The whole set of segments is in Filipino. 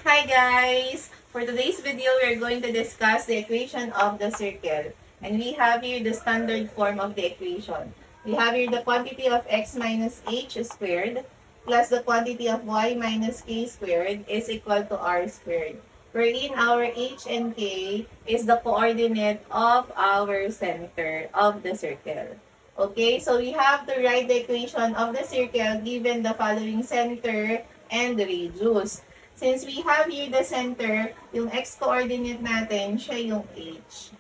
Hi guys! For today's video, we are going to discuss the equation of the circle. And we have here the standard form of the equation. We have here the quantity of x minus h squared plus the quantity of y minus k squared is equal to r squared. Wherein our h and k is the coordinate of our center of the circle. Okay, so we have to write the equation of the circle given the following center and the radius. Since we have here the center, yung x-coordinate natin, siya yung h.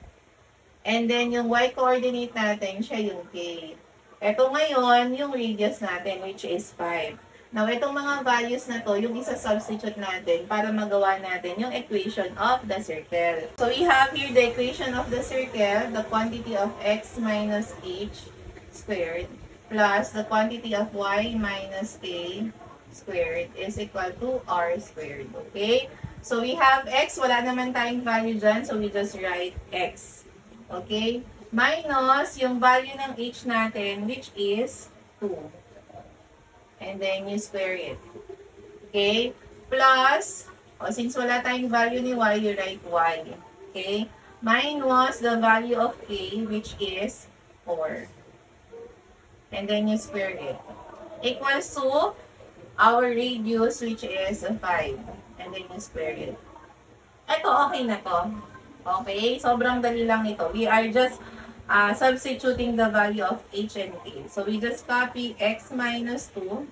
And then, yung y-coordinate natin, siya yung k. Ito ngayon, yung radius natin, which is 5. Now, itong mga values na to, yung isa-substitute natin para magawa natin yung equation of the circle. So, we have here the equation of the circle, the quantity of x minus h squared plus the quantity of y minus k squared is equal to r squared. Okay? So, we have x. Wala naman tayong value dyan. So, we just write x. Okay? Minus yung value ng h natin, which is 2. And then, you square it. Okay? Plus, since wala tayong value ni y, you write y. Okay? Minus the value of k, which is 4. And then, you square it. Equals to our radius, which is 5. And then you square it. Ito, okay na to. Okay? Sobrang dali lang ito. We are just substituting the value of h and k. So, we just copy x minus 2.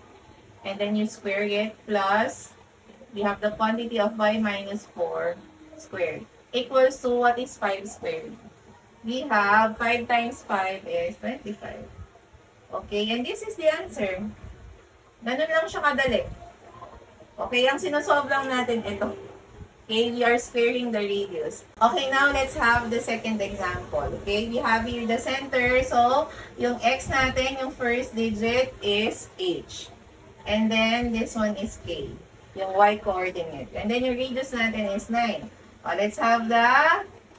And then you square it. Plus, we have the quantity of y minus 4 squared. Equals to, what is 5 squared? We have 5 times 5 is 25. Okay? And this is the answer. Ganun lang siya kadali. Okay, ang sinosolve lang natin ito. Okay, we are squaring the radius. Okay, now let's have the second example. Okay, we have here the center. So, yung x natin, yung first digit is h. And then, this one is k. Yung y coordinate. And then, yung radius natin is 9. Let's have the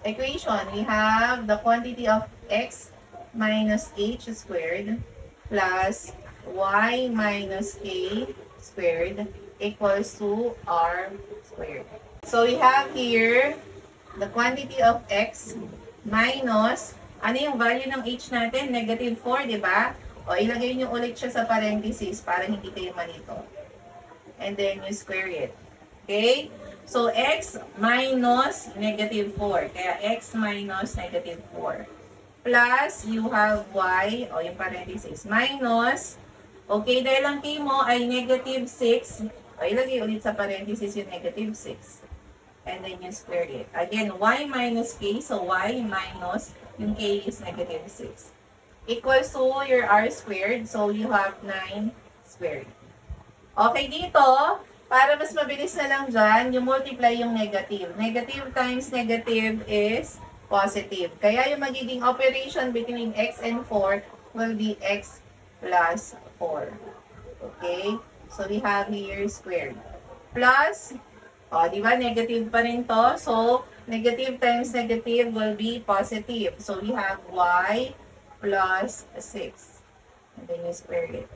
equation. We have the quantity of x minus h squared plus y minus k squared equals to r squared. So, we have here the quantity of x minus, ano yung value ng h natin? Negative 4, di ba? O, ilagay nyo ulit siya sa parenthesis para hindi kayo malito. And then, you square it. Okay? So, x minus negative 4. Kaya, x minus negative 4. Plus, you have y, o yung parenthesis, minus, okay, dahil ang k mo ay negative 6, o ilagay ulit sa parenthesis yung negative 6. And then you square it. Again, y minus k, so y minus, yung k is negative 6. Equals to your r squared, so you have 9 squared. Okay, dito, para mas mabilis na lang dyan, you multiply yung negative. Negative times negative is positive. Kaya yung magiging operation between x and 4 will be x plus 4. Okay? So, we have here squared. Plus, di ba, negative pa rin to. So, negative times negative will be positive. So, we have y plus 6. And then you square it.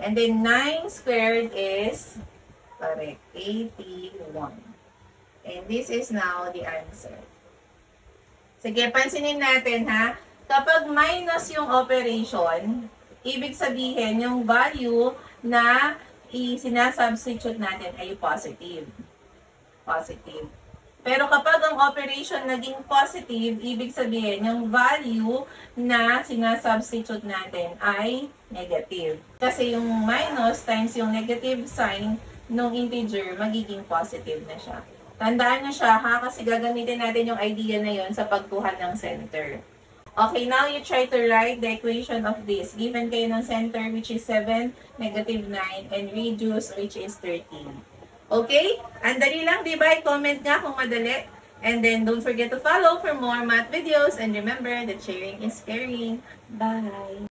And then, 9 squared is, correct, 81. And this is now the answer. Sige, pansinin natin ha. Kapag minus yung operation, ibig sabihin yung value na sinasubstitute natin ay positive. Positive. Pero kapag ang operation naging positive, ibig sabihin yung value na sinasubstitute natin ay negative. Kasi yung minus times yung negative sign ng integer, magiging positive na siya. Tandaan nyo siya ha, kasi gagamitin natin yung idea na yon sa pagkuha ng center. Okay, now you try to write the equation of this. Given kayo ng center, which is 7, negative 9, and radius, which is 13. Okay? Andali lang, di ba? I-comment nga kung madali. And then, don't forget to follow for more math videos. And remember that sharing is caring. Bye!